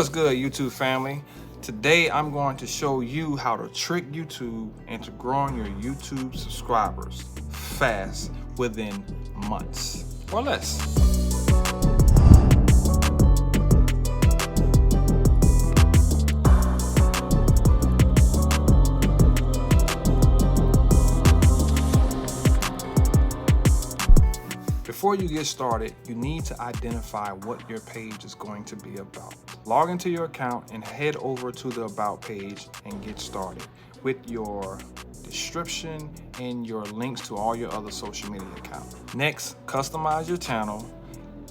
What's good, YouTube family? Today I'm going to show you how to trick YouTube into growing your YouTube subscribers fast within months or less. Before you get started, you need to identify what your page is going to be about. Log into your account and head over to the About page and get started with your description and your links to all your other social media accounts. Next, customize your channel.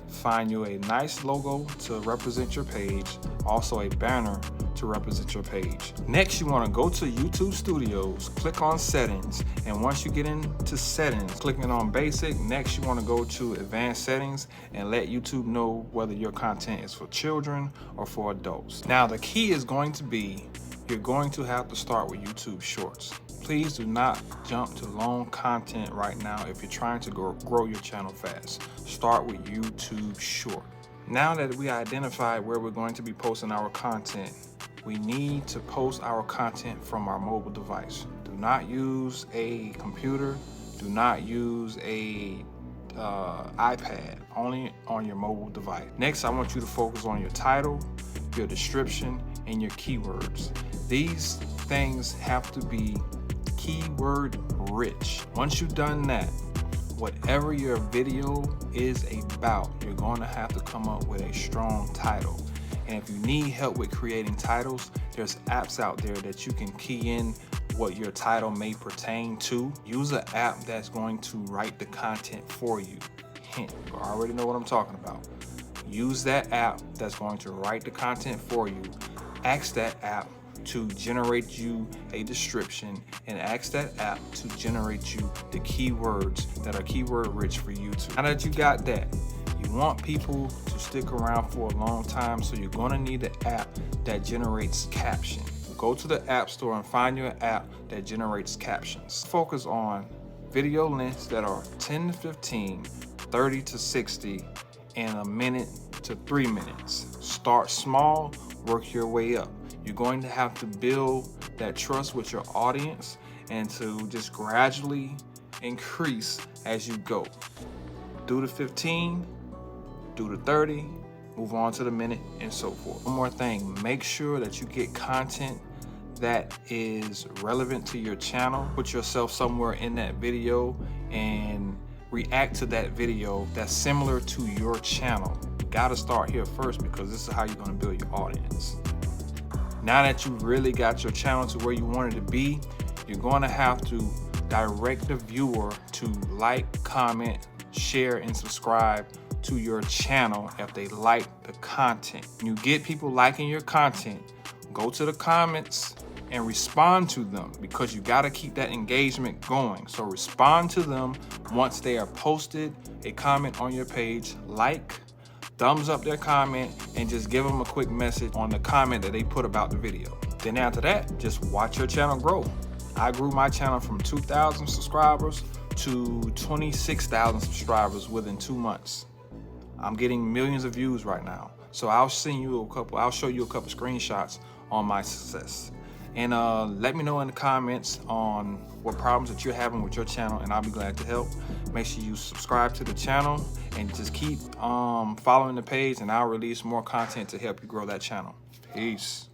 Find you a nice logo to represent your page, also a banner to represent your page. Next, you want to go to YouTube Studios, click on settings, and once you get into settings, clicking on basic, next you want to go to advanced settings and let YouTube know whether your content is for children or for adults. Now the key is going to be, you're going to have to start with YouTube Shorts. Please do not jump to long content right now if you're trying to grow your channel fast. Start with YouTube Short. Now that we identified where we're going to be posting our content, we need to post our content from our mobile device. Do not use a computer. Do not use a iPad, only on your mobile device. Next, I want you to focus on your title, your description, and your keywords. These things have to be keyword rich. Once you've done that, whatever your video is about, you're going to have to come up with a strong title. And if you need help with creating titles, there's apps out there that you can key in what your title may pertain to. Use an app that's going to write the content for you. Hint, you already know what I'm talking about. Use that app that's going to write the content for you. Ask that app to generate you a description, and ask that app to generate you the keywords that are keyword rich for YouTube. Now that you got that, you want people to stick around for a long time, so you're going to need an app that generates captions. Go to the App Store and find you an app that generates captions. Focus on video lengths that are 10 to 15, 30 to 60, and a minute to 3 minutes. Start small, work your way up. You're going to have to build that trust with your audience and to just gradually increase as you go. Do the 15, do the 30, move on to the minute, and so forth. One more thing, make sure that you get content that is relevant to your channel. Put yourself somewhere in that video and react to that video that's similar to your channel. You gotta start here first, because this is how you're gonna build your audience. Now that you really got your channel to where you want it to be, you're going to have to direct the viewer to like, comment, share, and subscribe to your channel if they like the content. When you get people liking your content, go to the comments and respond to them, because you got to keep that engagement going. So respond to them once they are posted a comment on your page, like, thumbs up their comment, and just give them a quick message on the comment that they put about the video. Then after that, just watch your channel grow. I grew my channel from 2,000 subscribers to 26,000 subscribers within 2 months. I'm getting millions of views right now. So I'll show you a couple screenshots on my success. And let me know in the comments on what problems that you're having with your channel, and I'll be glad to help. Make sure you subscribe to the channel and just keep following the page, and I'll release more content to help you grow that channel. Peace.